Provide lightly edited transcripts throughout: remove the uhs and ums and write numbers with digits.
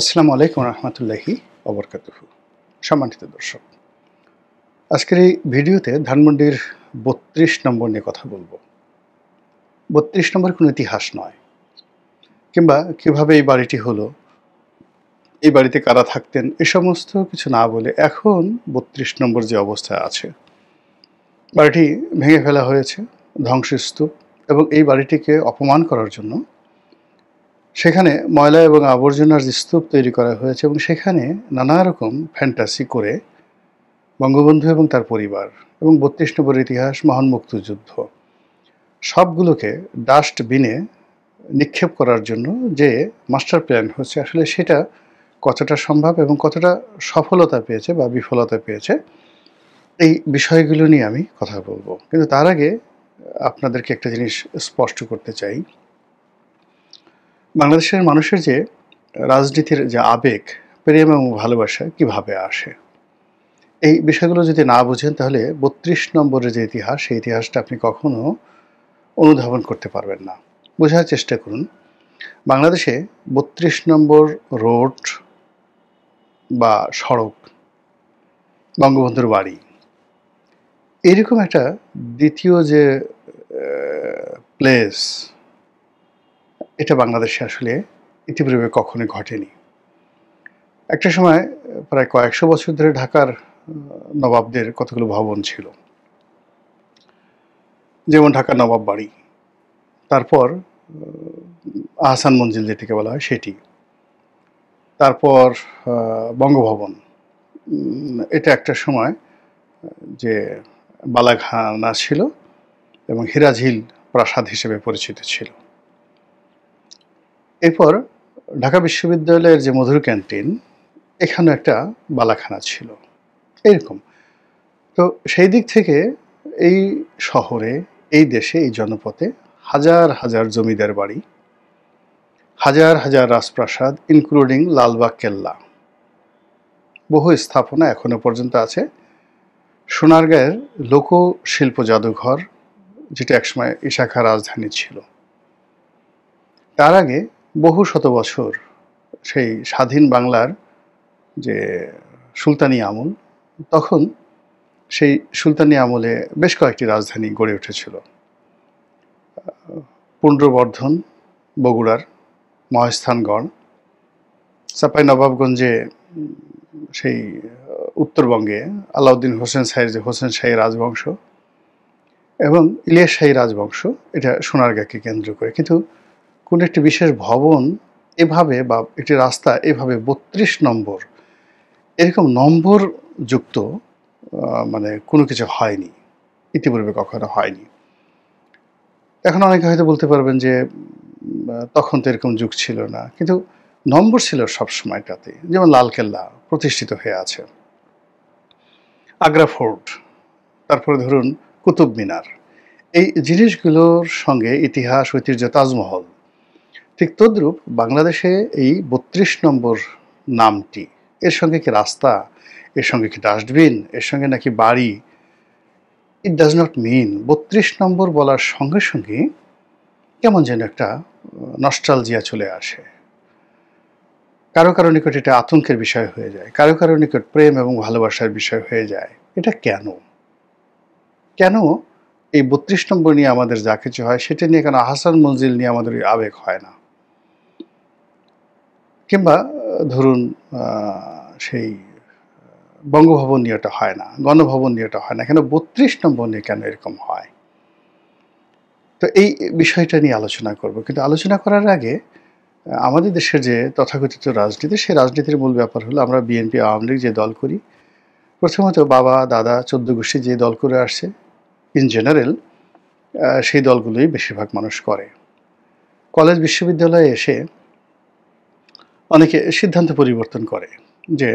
আসসালামু আলাইকুম রহমতুল্লাহি ওবরকাতুহু। সম্মানিত দর্শক, আজকের এই ভিডিওতে ধানমন্ডির ৩২ নম্বর নিয়ে কথা বলবো। ৩২ নম্বর কোনো ইতিহাস নয়, কিংবা কিভাবে এই বাড়িটি হলো, এই বাড়িতে কারা থাকতেন, এ সমস্ত কিছু না বলে এখন ৩২ নম্বর যে অবস্থায় আছে, বাড়িটি ভেঙে ফেলা হয়েছে, ধ্বংসস্তূপ, এবং এই বাড়িটিকে অপমান করার জন্য সেখানে ময়লা এবং আবর্জনার যে স্তূপ তৈরি করা হয়েছে এবং সেখানে নানা রকম ফ্যান্টাসি করে বঙ্গবন্ধু এবং তার পরিবার এবং ৩২ নম্বর ইতিহাস, মহান মুক্তিযুদ্ধ সবগুলোকে ডাস্টবিনে নিক্ষেপ করার জন্য যে মাস্টার প্ল্যান হচ্ছে, আসলে সেটা কতটা সম্ভব এবং কতটা সফলতা পেয়েছে বা বিফলতা পেয়েছে, এই বিষয়গুলো নিয়ে আমি কথা বলবো। কিন্তু তার আগে আপনাদেরকে একটা জিনিস স্পষ্ট করতে চাই। বাংলাদেশের মানুষের যে রাজনীতির যে আবেগ, প্রেম এবং ভালোবাসা কিভাবে আসে, এই বিষয়গুলো যদি না বুঝেন তাহলে ৩২ নম্বরের যে ইতিহাস, সেই ইতিহাসটা আপনি কখনো অনুধাবন করতে পারবেন না। বোঝার চেষ্টা করুন, বাংলাদেশে ৩২ নম্বর রোড বা সড়ক, বঙ্গবন্ধুর বাড়ি, এইরকম একটা দ্বিতীয় যে প্লেস, এটা বাংলাদেশে আসলে ইতিপূর্বে কখনোই ঘটেনি। একটা সময় প্রায় কয়েকশো বছর ধরে ঢাকার নবাবদের কতগুলো ভবন ছিল, যেমন ঢাকার নবাব বাড়ি, তারপর আহসান মঞ্জিল যেটিকে বলা হয় সেটি, তারপর বঙ্গভবন, এটা একটা সময় যে বালাখানা ছিল এবং হিরাঝিল প্রাসাদ হিসেবে পরিচিত ছিল। এরপর ঢাকা বিশ্ববিদ্যালয়ের যে মধুর ক্যান্টিন, এখানে একটা বালাখানা ছিল। এরকম তো সেই দিক থেকে এই শহরে, এই দেশে, এই জনপথে হাজার হাজার জমিদার বাড়ি, হাজার হাজার রাজপ্রাসাদ, ইনক্লুডিং লালবাগ কেল্লা, বহু স্থাপনা এখনো পর্যন্ত আছে। সোনারগাঁয়ের লোকশিল্প জাদুঘর, যেটা একসময় ইশাখা রাজধানী ছিল। তার আগে বহু শত বছর সেই স্বাধীন বাংলার যে সুলতানি আমল, তখন সেই সুলতানি আমলে বেশ কয়েকটি রাজধানী গড়ে উঠেছিল। পুন্ড্রবর্ধন বগুড়ার, মহেস্থানগড়, চাঁপাইনবাবগঞ্জে সেই উত্তরবঙ্গে আলাউদ্দিন হোসেন শাহের যে হোসেন শাহী রাজবংশ, এবং ইলিয়াস শাহী রাজবংশ, এটা সোনারগাঁকে কেন্দ্র করে। কিন্তু কোনো একটি বিশেষ ভবন এভাবে বা একটি রাস্তা এভাবে ৩২ নম্বর এরকম নম্বর যুক্ত মানে কোনো কিছু হয়নি, ইতিপূর্বে কখনো হয়নি। এখন অনেকে হয়তো বলতে পারবেন যে তখন তো এরকম যুগ ছিল না, কিন্তু নম্বর ছিল সব সময়টাতে। যেমন লালকেল্লা প্রতিষ্ঠিত হয়ে আছে, আগ্রা ফোর্ট, তারপরে ধরুন কুতুব মিনার, এই জিনিসগুলোর সঙ্গে ইতিহাস, ঐতিহ্য, তাজমহল, ঠিক তদ্রূপ বাংলাদেশে এই ৩২ নম্বর নামটি, এর সঙ্গে কি রাস্তা, এর সঙ্গে কি ডাস্টবিন, এর সঙ্গে নাকি বাড়ি, ইট ডাজ নট মিন ৩২ নম্বর বলার সঙ্গে সঙ্গে কেমন যেন একটা নস্টালজিয়া চলে আসে। কারো কারো নিকট এটা আতঙ্কের বিষয় হয়ে যায়, কারো কারো নিকট প্রেম এবং ভালোবাসার বিষয় হয়ে যায়। এটা কেন? কেন এই ৩২ নম্বর নিয়ে আমাদের যা কিছু হয় সেটা নিয়ে কেন আহসান মঞ্জিল নিয়ে আমাদের আবেগ হয় না? কিংবা ধরুন সেই বঙ্গভবন নিয়ে ওটা হয় না, গণভবন নিয়ে ওটা হয় না, কেন ৩২ নম্বর নিয়ে কেন এরকম হয়? তো এই বিষয়টা নিয়ে আলোচনা করব। কিন্তু আলোচনা করার আগে আমাদের দেশের যে তথাকথিত রাজনীতি, সেই রাজনীতির মূল ব্যাপার হলো আমরা বিএনপি, আওয়ামী লীগ যে দল করি, প্রথমত বাবা দাদা ১৪ গোষ্ঠী যে দল করে আসছে, ইন জেনারেল সেই দলগুলোই বেশিরভাগ মানুষ করে। কলেজ বিশ্ববিদ্যালয়ে এসে অনেকে সিদ্ধান্ত পরিবর্তন করে যে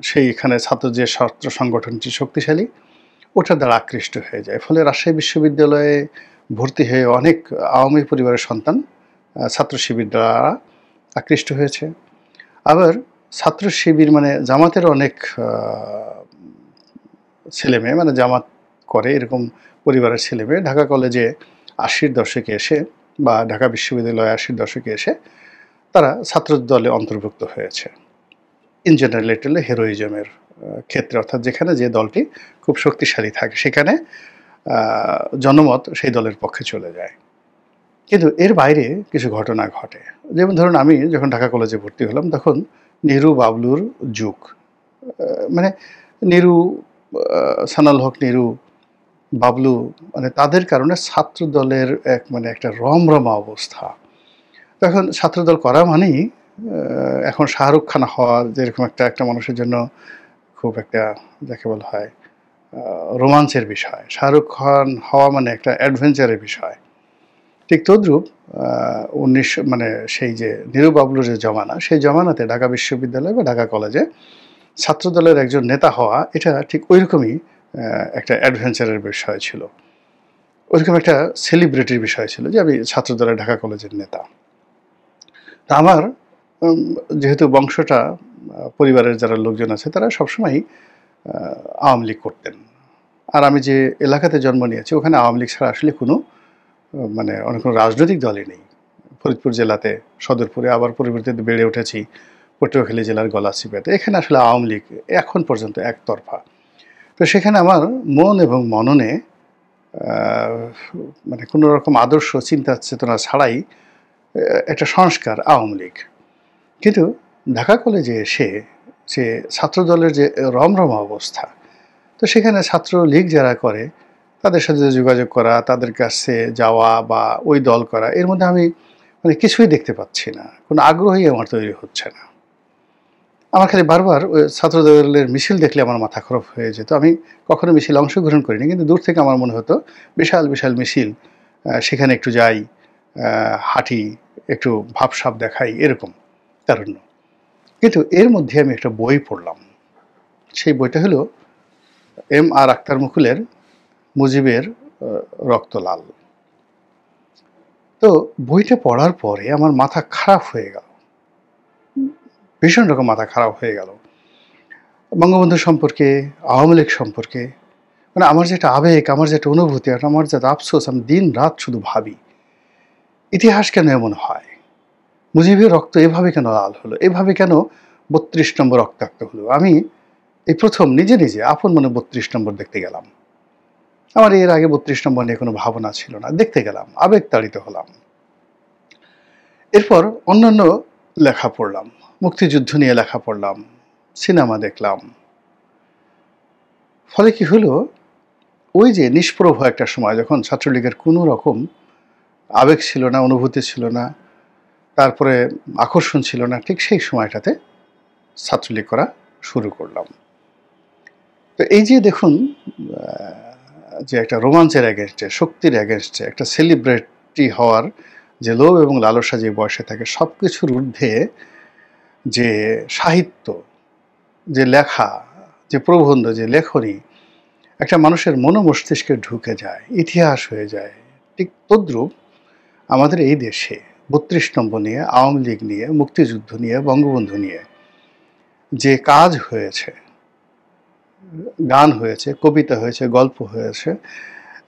সেইখানে যে ছাত্র সংগঠনটি শক্তিশালী, ওটার দ্বারা আকৃষ্ট হয়ে যায়। ফলে রাজশাহী বিশ্ববিদ্যালয়ে ভর্তি হয়ে অনেক আওয়ামী পরিবারের সন্তান ছাত্র শিবির দ্বারা আকৃষ্ট হয়েছে। আবার ছাত্র শিবির মানে জামাতের অনেক ছেলেমেয়ে, মানে জামাত করে এরকম পরিবারের ছেলেমেয়ে ঢাকা কলেজে ৮০-র দশকে এসে বা ঢাকা বিশ্ববিদ্যালয়ে ৮০-র দশকে এসে তারা ছাত্র দলে অন্তর্ভুক্ত হয়েছে। ইন জেনারেল এটা হলো হেরোইজমের ক্ষেত্রে, অর্থাৎ যেখানে যে দলটি খুব শক্তিশালী থাকে সেখানে জনমত সেই দলের পক্ষে চলে যায়। কিন্তু এর বাইরে কিছু ঘটনা ঘটে। যেমন ধরুন আমি যখন ঢাকা কলেজে ভর্তি হলাম তখন নেহরু বাবলুর যুগ। মানে নেহরু, সানাউল হক নেহরু, বাবলু, মানে তাদের কারণে ছাত্র দলের একটা রমরমা অবস্থা। তখন ছাত্রদল করা মানেই এখন শাহরুখ খান হওয়া যেরকম একটা মানুষের জন্য খুব একটা যাকে বলা হয় রোমাঞ্চের বিষয়। শাহরুখ খান হওয়া মানে একটা অ্যাডভেঞ্চারের বিষয়। ঠিক তদ্রূপ 1900 মানে সেই যে নেহরু বাবলুর যে জমানা, সেই জমানাতে ঢাকা বিশ্ববিদ্যালয় বা ঢাকা কলেজে ছাত্রদলের একজন নেতা হওয়া এটা ঠিক ওইরকমই একটা অ্যাডভেঞ্চারের বিষয় ছিল। ওইরকম একটা সেলিব্রিটির বিষয় ছিল যে আমি ছাত্রদলের ঢাকা কলেজের নেতা। তা আমার যেহেতু বংশটা, পরিবারের যারা লোকজন আছে তারা সবসময়ই আওয়ামী লীগ করতেন। আর আমি যে এলাকাতে জন্ম নিয়েছি ওখানে আওয়ামী লীগ ছাড়া আসলে কোনো অনেক কোনো রাজনৈতিক দলই নেই। ফরিদপুর জেলাতে সদরপুরে, আবার পরবর্তীতে বেড়ে উঠেছি পটুয়াখালী জেলার গলাচিপাতে। এখানে আসলে আওয়ামী লীগ এখন পর্যন্ত একতরফা। তো সেখানে আমার মন এবং মননে কোনো রকম আদর্শ চিন্তা চেতনা ছাড়াই একটা সংস্কার আওয়ামী লীগ। কিন্তু ঢাকা কলেজে এসে যে ছাত্রদলের যে রমরমা অবস্থা, তো সেখানে ছাত্রলীগ যারা করে তাদের সাথে যোগাযোগ করা, তাদের কাছে যাওয়া বা ওই দল করা, এর মধ্যে আমি কিছুই দেখতে পাচ্ছি না, কোনো আগ্রহই আমার তৈরি হচ্ছে না। আমার খালি বারবার ওই ছাত্রদলের মিছিল দেখলে আমার মাথা খারাপ হয়ে যেত। আমি কখনো মিছিলে অংশগ্রহণ করিনি, কিন্তু দূর থেকে আমার মনে হতো বিশাল বিশাল মিছিল, সেখানে একটু যাই, হাঁটি, একটু ভাবসাব দেখাই, এরকম তারুণ্য। কিন্তু এর মধ্যে আমি একটা বই পড়লাম। সেই বইটা হলো M.R. আখতার মুকুলের মুজিবের রক্ত লাল। তো বইটা পড়ার পরে আমার মাথা খারাপ হয়ে গেল, ভীষণ রকম মাথা খারাপ হয়ে গেল। বঙ্গবন্ধু সম্পর্কে, আওয়ামী লীগ সম্পর্কে আমার যেটা আবেগ, আমার যেটা অনুভূতি, আর আমার যেটা আফসোস, আমি দিন রাত শুধু ভাবি ইতিহাস কেন এমন হয়, মুজিবের রক্ত এভাবে কেন লাল হলো, এভাবে কেন 32 নম্বর রক্তাক্ত হলো। আমি এই প্রথম নিজে নিজে আপন মনে 32 নম্বর দেখতে গেলাম। আমার এর আগে 32 নম্বর নিয়ে কোনো ভাবনা ছিল না, দেখতে গেলাম, আবেগ তাড়িত হলাম। এরপর অন্যান্য লেখা পড়লাম, মুক্তিযুদ্ধ নিয়ে লেখা পড়লাম, সিনেমা দেখলাম। ফলে কি হলো, ওই যে নিষ্প্রভ একটা সময় যখন ছাত্রলীগের কোনো রকম আবেগ ছিল না, অনুভূতি ছিল না, তারপরে আকর্ষণ ছিল না, ঠিক সেই সময়টাতে ছাত্রলীগ করা শুরু করলাম। তো এই যে দেখুন যে একটা রোমাঞ্চের অ্যাগেনস্টে, শক্তির অ্যাগেনস্টে, একটা সেলিব্রিটি হওয়ার যে লোভ এবং লালসা যে বয়সে থাকে, সব কিছুর ঊর্ধ্বে যে সাহিত্য, যে লেখা, যে প্রবন্ধ, যে লেখনী একটা মানুষের মস্তিষ্কে ঢুকে যায়, ইতিহাস হয়ে যায়। ঠিক তদ্রূপ আমাদের এই দেশে 32 নম্বর নিয়ে, আওয়ামী লীগ নিয়ে, মুক্তিযুদ্ধ নিয়ে, বঙ্গবন্ধু নিয়ে যে কাজ হয়েছে, গান হয়েছে, কবিতা হয়েছে, গল্প হয়েছে,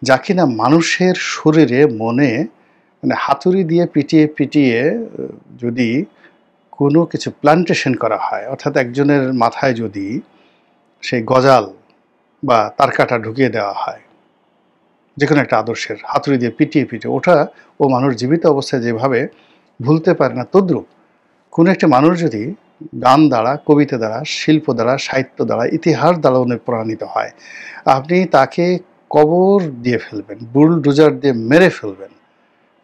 যা কিনা মানুষের শরীরে মনে হাতুড়ি দিয়ে পিটিয়ে পিটিয়ে যদি কোনো কিছু প্লান্টেশন করা হয়, অর্থাৎ একজনের মাথায় যদি সেই গজাল বা তার কাটা ঢুকিয়ে দেওয়া হয়, যে কোনো একটা আদর্শের হাতুড়ি দিয়ে পিটিয়ে পিটিয়ে, ওটা ও মানুষ জীবিত অবস্থায় যেভাবে ভুলতে পারে না, তদ্রূপ কোনো একটা মানুষ যদি গান দ্বারা, কবিতা দ্বারা, শিল্প দ্বারা, সাহিত্য দ্বারা, ইতিহাস দ্বারা অনুপ্রাণিত হয়, আপনি তাকে কবর দিয়ে ফেলবেন, বুলডোজার দিয়ে মেরে ফেলবেন,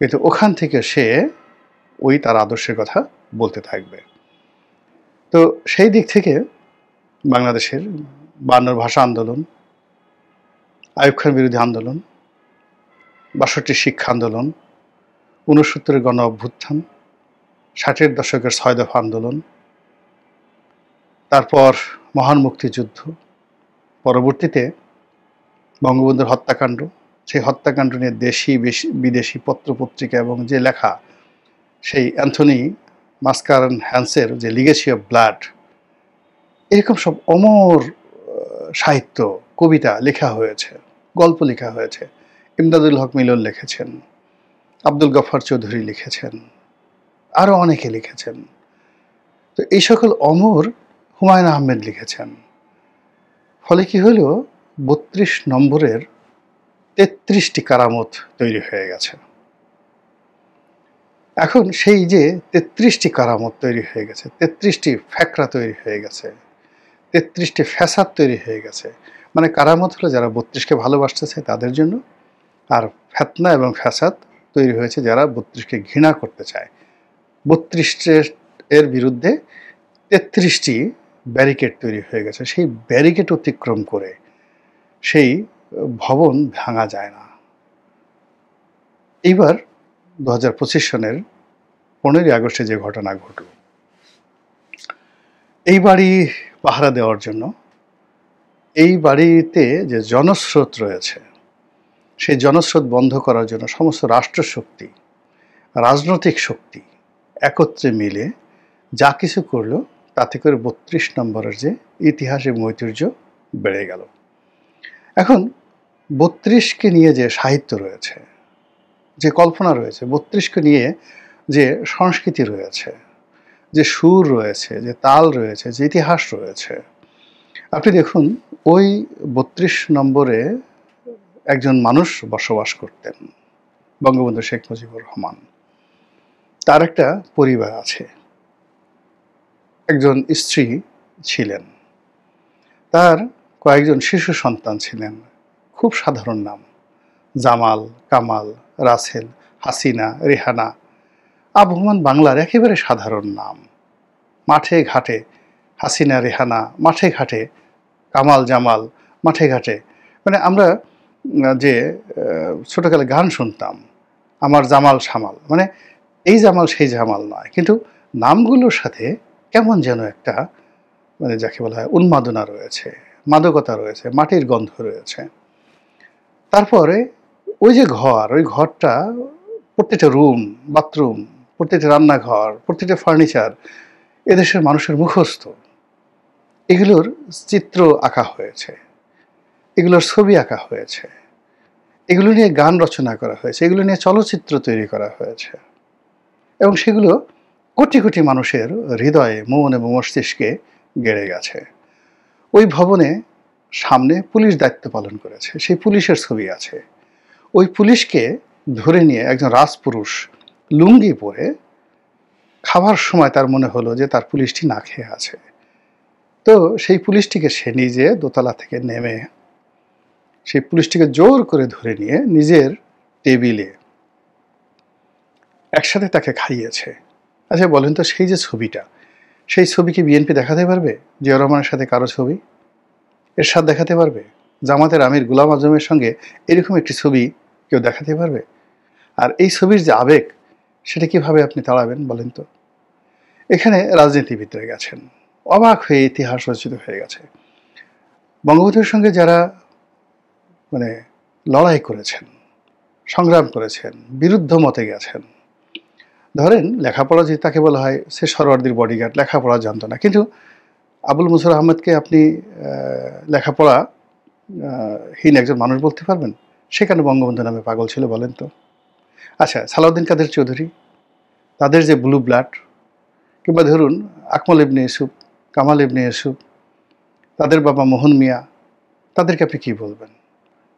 কিন্তু ওখান থেকে সে ওই তার আদর্শের কথা বলতে থাকবে। তো সেই দিক থেকে বাংলাদেশের 52 ভাষা আন্দোলন, আইয়ুব খান বিরোধী আন্দোলন, 62 শিক্ষা আন্দোলন, 69 গণ অভ্যুত্থান, 60-এর দশকের 6 দফা আন্দোলন, তারপর মহান মুক্তিযুদ্ধ, পরবর্তীতে বঙ্গবন্ধুর হত্যাকাণ্ড, সেই হত্যাকাণ্ড নিয়ে দেশি বিদেশি পত্রপত্রিকা এবং যে লেখা, সেই অ্যান্থনি মাস্কারেন হ্যান্সের যে লিগেসি অফ ব্লাড, এরকম সব অমর সাহিত্য, কবিতা লেখা হয়েছে, গল্প লেখা হয়েছে। ইমদাদুল হক মিলন লিখেছেন, আব্দুল গফফার চৌধুরী লিখেছেন, আরও অনেকে লিখেছেন। তো এই সকল অমর হুমায়ুন আহমেদ লিখেছেন। ফলে কি হলো, ৩২ নম্বরের ৩৩টি কারামত তৈরি হয়ে গেছে। এখন সেই যে ৩৩টি কারামত তৈরি হয়ে গেছে, ৩৩টি ফ্যাকরা তৈরি হয়ে গেছে, ৩৩টি ফ্যাসাদ তৈরি হয়ে গেছে। মানে কারামত হলো যারা ৩২কে ভালোবাসতেছে তাদের জন্য, আর ফেতনা এবং ফ্যাসাদ তৈরি হয়েছে যারা ৩২কে ঘৃণা করতে চায়। ৩২ এর বিরুদ্ধে ৩৩টি ব্যারিকেড তৈরি হয়ে গেছে। সেই ব্যারিকেড অতিক্রম করে সেই ভবন ভাঙা যায় না। এইবার ২০২৫ সনের ১৫ই আগস্টে যে ঘটনা ঘটল, এই বাড়ি পাহারা দেওয়ার জন্য এই বাড়িতে যে জনস্রোত রয়েছে, সেই জনস্রোত বন্ধ করার জন্য সমস্ত রাষ্ট্রশক্তি, রাজনৈতিক শক্তি একত্রে মিলে যা কিছু করলো, তাতে করে ৩২ নম্বরের যে ইতিহাস এবং ঐতিহ্য বেড়ে গেল। এখন ৩২কে নিয়ে যে সাহিত্য রয়েছে, যে কল্পনা রয়েছে, ৩২কে নিয়ে যে সংস্কৃতি রয়েছে, যে সুর রয়েছে, যে তাল রয়েছে, যে ইতিহাস রয়েছে, আপনি দেখুন ওই ৩২ নম্বরে একজন মানুষ বসবাস করতেন, বঙ্গবন্ধু শেখ মুজিবুর রহমান। তার একটা পরিবার আছে, একজন স্ত্রী ছিলেন, তার কয়েকজন শিশু সন্তান ছিলেন। খুব সাধারণ নাম, জামাল, কামাল, রাসেল, হাসিনা, রেহানা, আবহমান বাংলার একেবারে সাধারণ নাম। মাঠে ঘাটে হাসিনা, রেহানা, মাঠে ঘাটে কামাল, জামাল, মাঠে ঘাটে। মানে আমরা যে ছোটকালে গান শুনতাম, আমার জামাল সামাল, মানে এই জামাল সেই জামাল নয়, কিন্তু নামগুলোর সাথে কেমন যেন একটা মানে যাকে বলা হয় উন্মাদনা রয়েছে, মাদকতা রয়েছে, মাটির গন্ধ রয়েছে। তারপরে ওই যে ঘর, ওই ঘরটা প্রত্যেকটা রুম, বাথরুম, প্রত্যেকটা রান্নাঘর, প্রত্যেকটা ফার্নিচার এদেশের মানুষের মুখস্থ। এগুলোর চিত্র আঁকা হয়েছে, এগুলোর ছবি আঁকা হয়েছে, এগুলো নিয়ে গান রচনা করা হয়েছে, এগুলো নিয়ে চলচ্চিত্র তৈরি করা হয়েছে, এবং সেগুলো কোটি কোটি মানুষের হৃদয়ে, মন এবং মস্তিষ্কে গেড়ে গেছে। ওই ভবনে সামনে পুলিশ দায়িত্ব পালন করেছে, সেই পুলিশের ছবি আছে। ওই পুলিশকে ধরে নিয়ে একজন রাজপুরুষ লুঙ্গি পরে খাবার সময় তার মনে হলো যে তার পুলিশটি না খেয়ে আছে। তো সেই পুলিশটিকে সে নিজে দোতলা থেকে নেমে সেই পুলিশটিকে জোর করে ধরে নিয়ে নিজের টেবিলে একসাথে তাকে খাইয়েছে। আচ্ছা বলেন তো, সেই যে ছবিটা, সেই ছবি কি বিএনপি দেখাতে পারবে? জিয়াউর রহমানের সাথে কারো ছবি এরশাদ দেখাতে পারবে? জামাতের আমির গোলাম আজমের সঙ্গে এরকম একটি ছবি কেউ দেখাতে পারবে? আর এই ছবির যে আবেগ, সেটা কিভাবে আপনি তাড়াবেন বলেন তো? এখানে রাজনীতিবিদরা গেছেন, অবাক হয়ে ইতিহাস রচিত হয়ে গেছে। বঙ্গবন্ধুর সঙ্গে যারা মানে লড়াই করেছেন, সংগ্রাম করেছেন, বিরুদ্ধ মতে গেছেন, ধরেন লেখাপড়া যে তাকে বলা হয় সে সরওয়ার্দির বডিগার্ড, লেখাপড়া জানতো না, কিন্তু আবুল মুসর আহমদকে আপনি লেখাপড়া হীন একজন মানুষ বলতে পারবেন? সেখানে বঙ্গবন্ধু নামে পাগল ছিল বলেন তো? আচ্ছা, সালাউদ্দিন কাদের চৌধুরী, তাদের যে ব্লু ব্লাড, কিংবা ধরুন আকমল ইবনে ইউসুফ, কামাল ইবনে ইউসুফ, তাদের বাবা মোহন মিয়া, তাদেরকে আপনি কী বলবেন?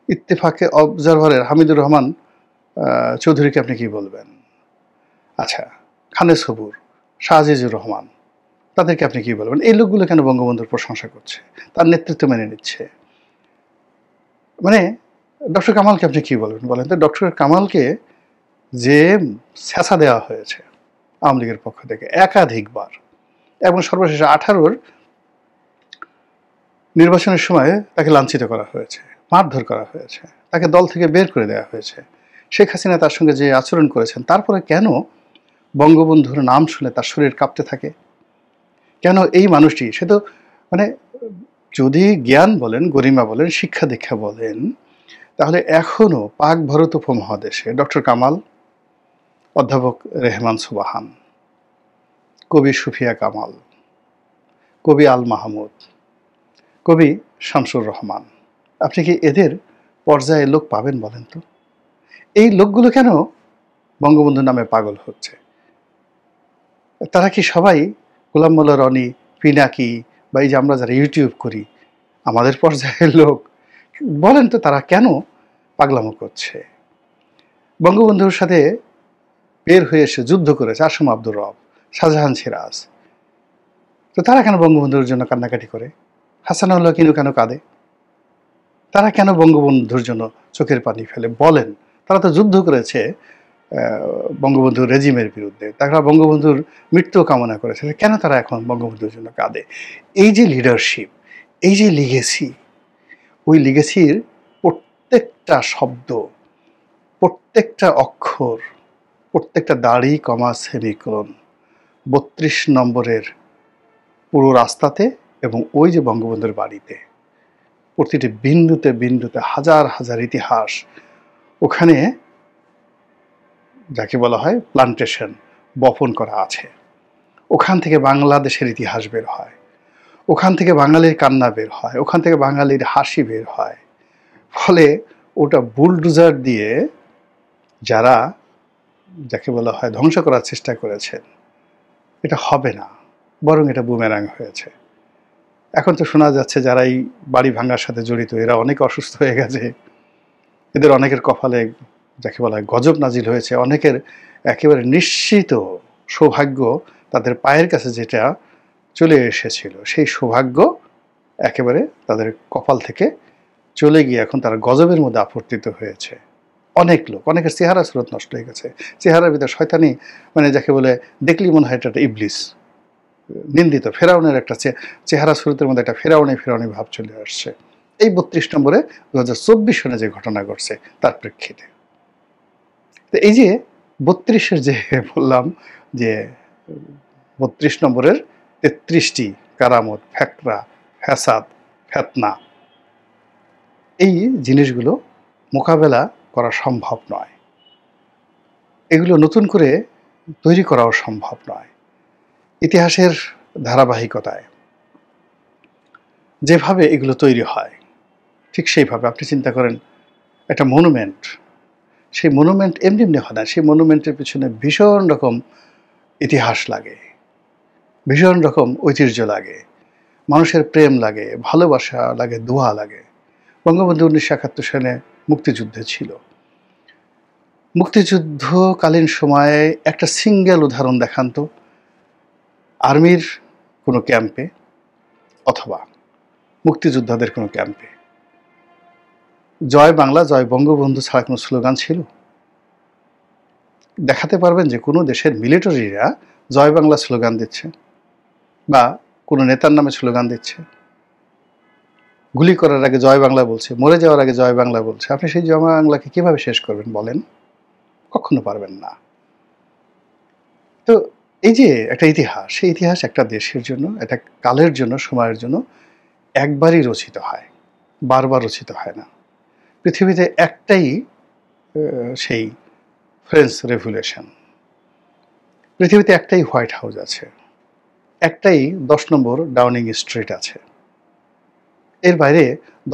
ইত্তেফাকে অবজারভারের হামিদুর রহমান চৌধুরীকে আপনি কী বলবেন? আচ্ছা, খানে সবুর, শাহজিজুর রহমান, তাদেরকে আপনি কী বলবেন? এই লোকগুলো কেন বঙ্গবন্ধুর প্রশংসা করছে, তার নেতৃত্ব মেনে নিচ্ছে? মানে ডক্টর কামালকে আপনি কী বলবেন বলেন তো? ডক্টর কামালকে যে ছ্যাঁচা দেওয়া হয়েছে আওয়ামী লীগের পক্ষ থেকে একাধিকবার, এবং সর্বশেষ 18-র নির্বাচনের সময় তাকে লাঞ্ছিত করা হয়েছে, মারধর করা হয়েছে, তাকে দল থেকে বের করে দেওয়া হয়েছে। শেখ হাসিনা তার সঙ্গে যে আচরণ করেছেন, তারপরে কেন বঙ্গবন্ধুর নাম শুনে তার শরীর কাঁপতে থাকে? কেন এই মানুষটি, সে তো মানে যদি জ্ঞান বলেন, গরিমা বলেন, শিক্ষা দীক্ষা বলেন, তাহলে এখনও পাক ভারত উপমহাদেশে ডক্টর কামাল, অধ্যাপক রেহমান সুবাহান, কবি সুফিয়া কামাল, কবি আল মাহমুদ, কবি শামসুর রহমান, আপনি কি এদের পর্যায়ে লোক পাবেন বলেন তো? এই লোকগুলো কেন বঙ্গবন্ধুর নামে পাগল হচ্ছে? তারা কি সবাই গোলাম মোল্লা রনি, পিনাকি বা এই যে আমরা যারা ইউটিউব করি আমাদের পর্যায়ের লোক? বলেন তো তারা কেন পাগলামো করছে? বঙ্গবন্ধুর সাথে বের হয়ে এসে যুদ্ধ করেছে আসম আব্দুর রব, শাহজাহান সিরাজ, তো তারা কেন বঙ্গবন্ধুর জন্য কান্নাকাটি করে? হাসানুল্লাহ কিনু কেন কাঁদে? তারা কেন বঙ্গবন্ধুর জন্য চোখের পানি ফেলে? বলেন। তারা তো যুদ্ধ করেছে বঙ্গবন্ধুর রেজিমের বিরুদ্ধে, তারা বঙ্গবন্ধুর মৃত্যু কামনা করেছে, কেন তারা এখন বঙ্গবন্ধুর জন্য কাঁদে? এই যে লিডারশিপ, এই যে লিগেসি, ওই লিগেসির প্রত্যেকটা শব্দ, প্রত্যেকটা অক্ষর, প্রত্যেকটা দাড়ি কমা সেমিকোলন ৩২ নম্বরের পুরো রাস্তাতে এবং ওই যে বঙ্গবন্ধুর বাড়িতে প্রতিটি বিন্দুতে বিন্দুতে হাজার হাজার ইতিহাস ওখানে যাকে বলা হয় প্লান্টেশন বপন করা আছে। ওখান থেকে বাংলাদেশের ইতিহাস বের হয়, ওখান থেকে বাঙালির কান্না বের হয়, ওখান থেকে বাঙালির হাসি বের হয়। ফলে ওটা বুলডোজার দিয়ে যারা যাকে বলা হয় ধ্বংস করার চেষ্টা করেছেন, এটা হবে না, বরং এটা বুমেরাং হয়েছে। এখন তো শোনা যাচ্ছে যারা এই বাড়ি ভাঙার সাথে জড়িত এরা অনেক অসুস্থ হয়ে গেছে, এদের অনেকের কপালে যাকে বলা হয় গজব নাজিল হয়েছে, অনেকের একেবারে নিশ্চিত সৌভাগ্য তাদের পায়ের কাছে যেটা চলে এসেছিল সেই সৌভাগ্য একেবারে তাদের কপাল থেকে চলে গিয়ে এখন তারা গজবের মধ্যে আপর্তিত হয়েছে। অনেক লোক, অনেকের চেহারা সুরত নষ্ট হয়ে গেছে, চেহারার ভিতরে শয়তানি, মানে যাকে বলে দেখলি মনে হয় এটা একটা ইবলিস, নিন্দিত ফেরাউনের একটা চেহারা সুরতের মধ্যে একটা ফেরাউনি ফেরাউনি ভাব চলে আসছে। এই ৩২ নম্বরে ২০২৪ সনে যে ঘটনা ঘটছে তার প্রেক্ষিতে। তো এই যে ৩২-এর যে বললাম যে ৩২ নম্বরের ৩৩টি কারামত, ফ্যাকরা, ফ্যাসাদ, ফেতনা, এই জিনিসগুলো মোকাবেলা করা সম্ভব নয়, এগুলো নতুন করে তৈরি করাও সম্ভব নয়। ইতিহাসের ধারাবাহিকতায় যেভাবে এগুলো তৈরি হয় ঠিক সেইভাবে আপনি চিন্তা করেন একটা মনুমেন্ট, সেই মনুমেন্ট এমনি এমনি হয় না, সেই মনুমেন্টের পিছনে ভীষণ রকম ইতিহাস লাগে, ভীষণ রকম ঐতিহ্য লাগে, মানুষের প্রেম লাগে, ভালোবাসা লাগে, দোয়া লাগে। বঙ্গবন্ধু ১৯৭১ সালে মুক্তিযুদ্ধে ছিল। মুক্তিযুদ্ধকালীন সময়ে একটা সিঙ্গেল উদাহরণ দেখান তো, আর্মির কোনো ক্যাম্পে অথবা মুক্তিযোদ্ধাদের কোনো ক্যাম্পে জয় বাংলা জয় বঙ্গবন্ধু ছাড়া কোনো স্লোগান ছিল? দেখাতে পারবেন যে কোনো দেশের মিলিটারিরা জয় বাংলা স্লোগান দিচ্ছে বা কোনো নেতার নামে স্লোগান দিচ্ছে? গুলি করার আগে জয় বাংলা বলছে, মরে যাওয়ার আগে জয় বাংলা বলছে। আপনি সেই জয় বাংলাকে কিভাবে শেষ করবেন বলেন? কখনো পারবেন না। তো এই যে একটা ইতিহাস, সেই ইতিহাস একটা দেশের জন্য, একটা কালের জন্য, সময়ের জন্য একবারই রচিত হয়, বারবার রচিত হয় না। পৃথিবীতে একটাই সেই ফ্রেঞ্চ রেভলিউশন, পৃথিবীতে একটাই হোয়াইট হাউস আছে, একটাই ১০ নম্বর ডাউনিং স্ট্রিট আছে। এর বাইরে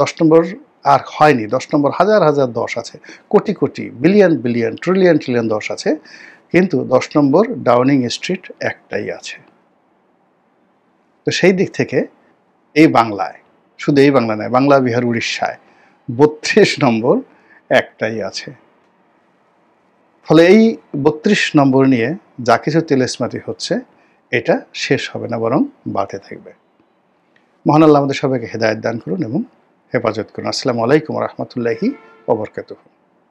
১০ নম্বর আর হয়নি। ১০ নম্বর হাজার হাজার ১০ আছে, crore crore, billion billion, trillion trillion ১০ আছে, কিন্তু ১০ নম্বর ডাউনিং স্ট্রিট একটাই আছে। তো সেই দিক থেকে এই বাংলায়, শুধু এই বাংলা নয়, বাংলা, বিহার, উড়িষ্যায় ৩২ নম্বর একটাই আছে। ফলে এই ৩২ নম্বর নিয়ে যা কিছু তেলেসমাতি হচ্ছে এটা শেষ হবে না, বরং বাড়তে থাকবে। মহান আল্লাহ আমাদের সবাইকে হেদায়েত দান করুন এবং হেফাজত করুন। আসসালামু আলাইকুম ওয়া রাহমাতুল্লাহি ওয়া বারাকাতুহু।